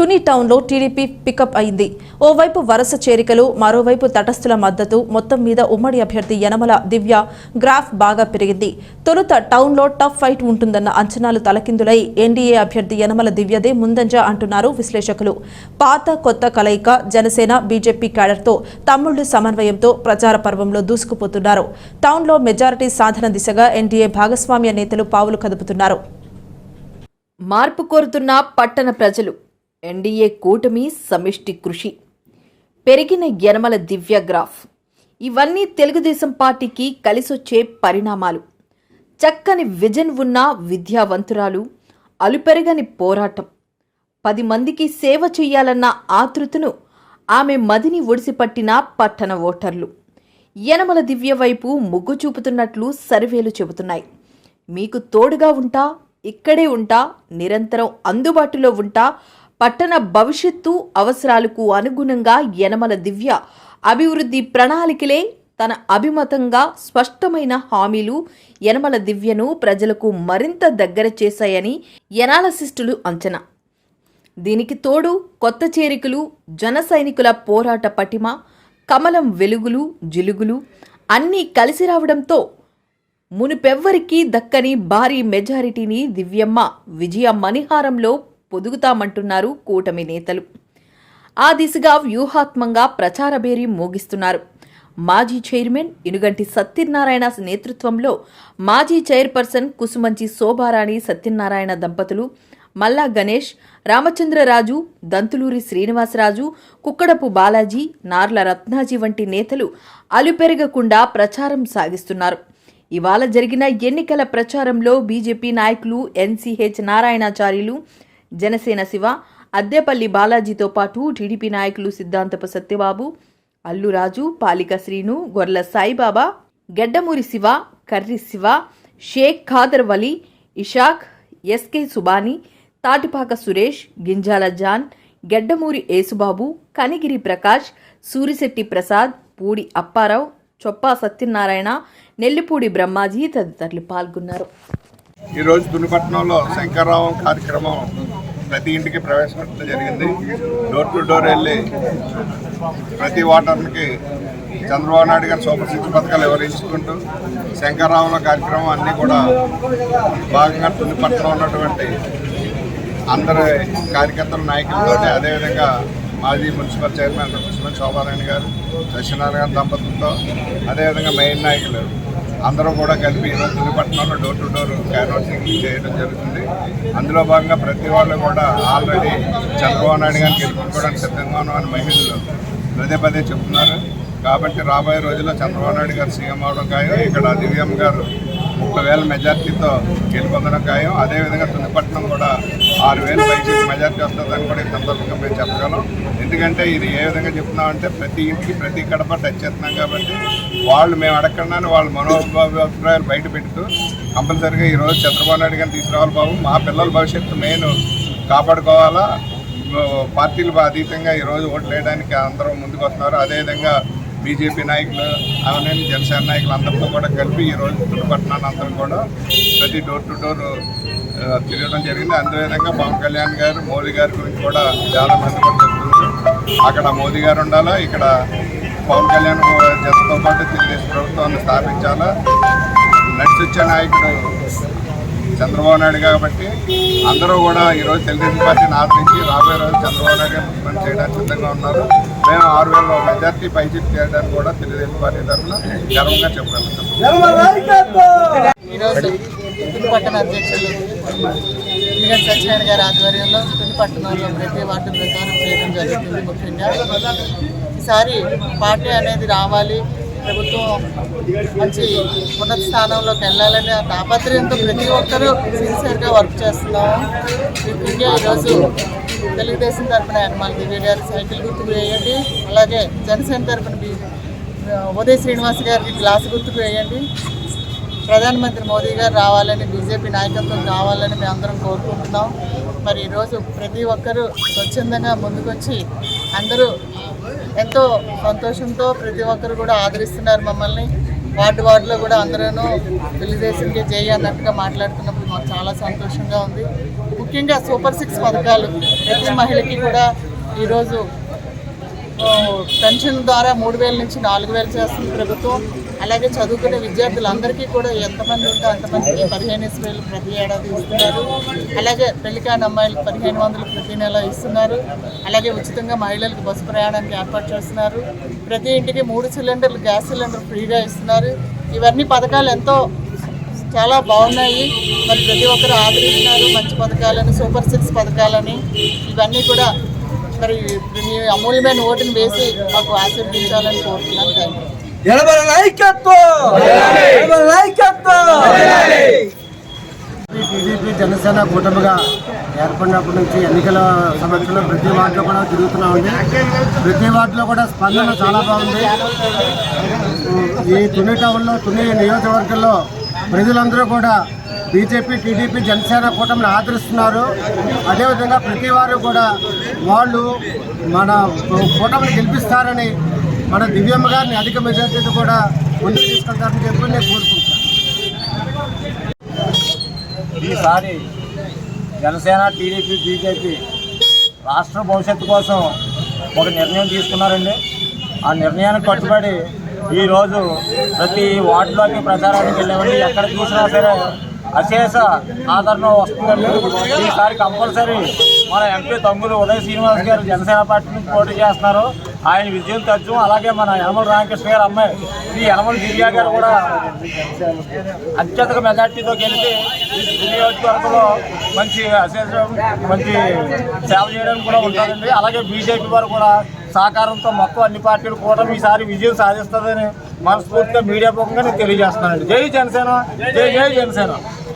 తుని టౌన్లో TDP pickup అయింది. ఓవైపు వరుస చేరికలు, మరోవైపు తటస్థుల మద్దతు. మొత్తం మీద ఉమ్మడి అభ్యర్థి యనమల దివ్య గ్రాఫ్ బాగా పెరిగింది. తొలుత టౌన్లో టఫ్ ఫైట్ ఉంటుందన్న అంచనాలు తలకిందులై ఎన్డీఏ అభ్యర్థి యనమల దివ్యదే ముందంజ అంటున్నారు విశ్లేషకులు. పాత కొత్త కలయిక జనసేన బీజేపీ క్యాడర్తో తమ్ముళ్లు సమన్వయంతో ప్రచార పర్వంలో దూసుకుపోతున్నారు. టౌన్లో మెజారిటీ సాధన దిశగా ఎన్డీఏ భాగస్వామ్య నేతలు పావులు కదుపుతున్నారు. మార్పు కోరుతున్న పట్టణ ప్రజలు, ఎన్డీఏ కూటమి సమిష్టి కృషి, పెరిగిన యనమల దివ్య గ్రాఫ్, ఇవన్నీ తెలుగుదేశం పార్టీకి కలిసొచ్చే పరిణామాలు. చక్కని విజన్ ఉన్న విద్యావంతురాలు, అలుపెరగని పోరాటం, 10 మందికి సేవ చేయాలన్న ఆతృతను ఆమె మదిని ఒడిసిపట్టిన పట్టణ ఓటర్లు యనమల దివ్య వైపు మొగ్గు చూపుతున్నట్లు సర్వేలు చెబుతున్నాయి. మీకు తోడుగా ఉంటా, ఇక్కడే ఉంటా, నిరంతరం అందుబాటులో ఉంటా, పట్టణ భవిష్యత్తు అవసరాలకు అనుగుణంగా యనమల దివ్య అభివృద్ధి ప్రణాళికలే తన అభిమతంగా స్పష్టమైన హామీలు యనమల దివ్యను ప్రజలకు మరింత దగ్గర చేశాయని ఎనాలసిస్టులు అంచనా. దీనికి తోడు కొత్త చేరికలు, జన సైనికుల పోరాట పటిమ, కమలం వెలుగులు జిలుగులు అన్నీ కలిసి రావడంతో మునుపెవ్వరికీ దక్కని భారీ మెజారిటీని దివ్యమ్మ విజయ మణిహారంలో పొదుగుతామంటున్నారు కూటమి నేతలు. ఆ దిశగా వ్యూహాత్మకంగా ప్రచార బేరీ మోగిస్తున్నారు. మాజీ చైర్మన్ ఇనుగంటి సత్యనారాయణ నేతృత్వంలో మాజీ చైర్పర్సన్ కుసుమంచి శోభారాణి సత్యనారాయణ దంపతులు, మల్లా గణేష్, రామచంద్రరాజు, దంతులూరి శ్రీనివాసరాజు, కుక్కడపు బాలాజీ, నార్ల రత్నాజీ వంటి నేతలు అలుపెరగకుండా ప్రచారం సాగిస్తున్నారు. ఇవాళ జరిగిన ఎన్నికల ప్రచారంలో బీజేపీ నాయకులు ఎన్సీహెచ్ నారాయణాచార్యులు, జనసేన శివ, అద్దెపల్లి బాలాజీతో పాటు టీడీపీ నాయకులు సిద్ధాంతపు సత్యబాబు, అల్లురాజు, పాలిక శ్రీను, గొర్ల సాయిబాబా, గెడ్డమూరి శివ, కర్రి శివ, షేక్ ఖాదర్ వలీ, ఇషాక్, ఎస్కే సుబాని, తాటిపాక సురేష్, గింజాల జాన్, గెడ్డమూరి ఏసుబాబు, కనిగిరి ప్రకాష్, సూరిశెట్టి ప్రసాద్, పూడి అప్పారావు, చొప్పా సత్యనారాయణ, నెల్లిపూడి బ్రహ్మాజీ తదితరులు పాల్గొన్నారు. ఈరోజు తునిపట్నంలో శంకర్రావం కార్యక్రమం ప్రతి ఇంటికి ప్రవేశపెట్టడం జరిగింది. డోర్ టు డోర్ వెళ్ళి ప్రతి ఓటర్కి చంద్రబాబు నాయుడు గారు సూపర్ సిక్స్ పథకాలు వివరించుకుంటూ శంకర్రావంలో కార్యక్రమం అన్నీ కూడా భాగంగా తునిపట్నంలో ఉన్నటువంటి అందరి కార్యకర్తల నాయకులతో, అదేవిధంగా మాజీ మున్సిపల్ చైర్మన్ మున్సిపల్ శోభారాణి గారు, సత్యనారాయణ దంపతులతో, అదేవిధంగా మెయిన్ నాయకులు అందరూ కూడా కలిపి ఈరోజు తునిపట్నంలో డోర్ టు డోర్ క్యాన్వాసింగ్ చేయడం జరుగుతుంది. అందులో భాగంగా ప్రతి వాళ్ళు కూడా ఆల్రెడీ చంద్రబాబు నాయుడు గారిని గెలుపుకోవడానికి సిద్ధంగా ఉన్నామని మహిళలు పదే చెప్తున్నారు. కాబట్టి రాబోయే రోజుల్లో చంద్రబాబు నాయుడు గారు సీఎం అవడం ఖాయం, ఇక్కడ దివ్యమ్మ గారు 30,000 మెజార్టీతో గెలుపొందడం ఖాయం. అదేవిధంగా తునిపట్నం కూడా 6,000 పైకి మెజార్టీ వస్తుందని కూడా ఈ సందర్భంగా మేము చెప్పగలం. ఎందుకంటే ఇది ఏ విధంగా చెప్తున్నామంటే ప్రతి ఇంటికి ప్రతి గడప టచ్ చేస్తున్నాం కాబట్టి వాళ్ళు మేము అడగకుండానే వాళ్ళ మనోభిప్రాయాలు బయట పెడుతూ కంపల్సరీగా ఈరోజు చంద్రబాబు నాయుడు గారిని తీసుకురావాలి బాబు, మా పిల్లల భవిష్యత్తు మెయిన్ కాపాడుకోవాలా, పార్టీలు అతీతంగా ఈరోజు ఓట్లు వేయడానికి అందరూ ముందుకు వస్తున్నారు. అదేవిధంగా బీజేపీ నాయకులు అవన్నీ జనసేన నాయకులు అందరితో కూడా కలిపి ఈరోజు తునిపట్నాన్ని అందరం కూడా ప్రతి డోర్ టు డోర్ తిరగడం జరిగింది. అదేవిధంగా పవన్ కళ్యాణ్ గారు, మోదీ గారి గురించి కూడా చాలా మంది కూడా చెప్తున్నారు. అక్కడ మోదీ గారు ఉండాలా, ఇక్కడ పవన్ కళ్యాణ్ జతతో పాటు తెలుగుదేశం ప్రభుత్వాన్ని స్థాపించాలా. నడిచి వచ్చే నాయకుడు చంద్రబాబు నాయుడు కాబట్టి అందరూ కూడా ఈరోజు తెలుగుదేశం పార్టీని ఆదరించి రాబోయే రోజు చంద్రబాబు నాయుడు గారు ముఖ్యమంత్రి చేయడానికి సిద్ధంగా ఉన్నారు. మేము 6,000 మెజార్టీ పైచిట్ చేయడానికి కూడా తెలుగుదేశం పార్టీ తరఫున గర్వంగా చెప్పగలుగుతాం. ఈరోజు తునిపట్టణ అధ్యక్షులు ఎన్నిగంటి సత్యనారాయణ గారి ఆధ్వర్యంలో తునిపట్టణంలో ప్రతి వార్డు ప్రచారం చేయడం జరుగుతుంది. ముఖ్యంగా ఈసారి పార్టీ అనేది రావాలి, ప్రభుత్వం మంచి ఉన్నత స్థానంలోకి వెళ్ళాలని తాపత్రయంతో ప్రతి ఒక్కరూ సిన్సియర్గా వర్క్ చేస్తున్నాము. ముఖ్యంగా ఈరోజు తెలుగుదేశం తరఫున యనమల దివ్య గారి సైకిల్ గుర్తుకు వేయండి, అలాగే జనసేన తరఫున ఉదయ శ్రీనివాస్ గారికి గ్లాసు గుర్తుకు వేయండి. ప్రధానమంత్రి మోదీ గారు రావాలని, బీజేపీ నాయకత్వం కావాలని మేము అందరం కోరుకుంటున్నాం. మరి ఈరోజు ప్రతి ఒక్కరూ స్వచ్ఛందంగా ముందుకొచ్చి అందరూ ఎంతో సంతోషంతో ప్రతి ఒక్కరు కూడా ఆదరిస్తున్నారు మమ్మల్ని. వార్డులో కూడా అందరూ తెలుగుదేశంకే జై అన్నట్టుగా మాట్లాడుతున్నప్పుడు మాకు చాలా సంతోషంగా ఉంది. ముఖ్యంగా సూపర్ 6 పథకాలు ప్రతి మహిళకి కూడా ఈరోజు పెన్షన్ ద్వారా 3,000 నుంచి 4,000 చేస్తుంది ప్రభుత్వం. అలాగే చదువుకునే విద్యార్థులందరికీ కూడా ఎంతమంది ఉంటే అంతమందికి 15,000 ప్రతి ఏడాది ఇస్తున్నారు. అలాగే పెళ్లికాని అమ్మాయిలకు 1,500 ప్రతి నెల ఇస్తున్నారు. అలాగే ఉచితంగా మహిళలకు బస్సు ప్రయాణానికి ఏర్పాటు చేస్తున్నారు. ప్రతి ఇంటికి 3 సిలిండర్లు గ్యాస్ సిలిండర్ ఫ్రీగా ఇస్తున్నారు. ఇవన్నీ పథకాలు ఎంతో చాలా బాగున్నాయి. మరి ప్రతి ఒక్కరు ఆదరిస్తున్నారు మంచి పథకాలని, సూపర్ 6 పథకాలని. ఇవన్నీ కూడా మరి మీ అమూల్యమైన ఓటును వేసి మాకు ఆశీర్వదించాలని కోరుతున్నాను. Thank you. టీడీపీ జనసేన కూటమిగా ఏర్పడినప్పటి నుంచి ఎన్నికల సమక్షంలో ప్రతి వార్డులో కూడా తిరుగుతున్నామండి. ప్రతి వార్డులో కూడా స్పందన చాలా బాగుంది. ఈ తుని టౌన్లో, తుని నియోజకవర్గంలో ప్రజలందరూ కూడా బీజేపీ, టీడీపీ, జనసేన కూటమిని ఆదరిస్తున్నారు. అదేవిధంగా ప్రతి వారు కూడా వాళ్ళు మన కూటమిని గెలిపిస్తారని, మన దివ్యమ్మ గారిని అధిక మెజార్టీతో కూడా ముందుకు తీసుకెళ్తారని చెప్పి నేను కోరుకుంటున్నాను. ఈసారి జనసేన, టీడీపీ, బీజేపీ రాష్ట్ర భవిష్యత్తు కోసం ఒక నిర్ణయం తీసుకున్నారండి. ఆ నిర్ణయానికి కట్టుబడి ఈరోజు ప్రతి వార్డులోకి ప్రచారానికి వెళ్ళామండి. ఎక్కడ చూసినా సరే అశేష ఆదరణ వస్తుందండి. ఈసారి కంపల్సరీ మన ఎంపీ తమ్ముడు ఉదయ్ శ్రీనివాస్ గారు జనసేన పార్టీ నుంచి పోటీ చేస్తున్నారు. ఆయన విజయం తథ్యం. అలాగే మన యనమల రామకృష్ణ గారు అమ్మాయి ఈ యనమల దివ్య గారు కూడా అత్యధిక మెజార్టీతో గెలిచి ఈ నియోజకవర్గంలో మంచి మంచి సేవ చేయడానికి కూడా ఉంటుందండి. అలాగే బీజేపీ వారు కూడా సహకారంతో మొత్తం అన్ని పార్టీలు కూడా ఈసారి విజయం సాధిస్తుందని మనస్ఫూర్తిగా మీడియా ముఖంగా నేను తెలియజేస్తున్నానండి. జై జనసేన, జై జై జనసేన.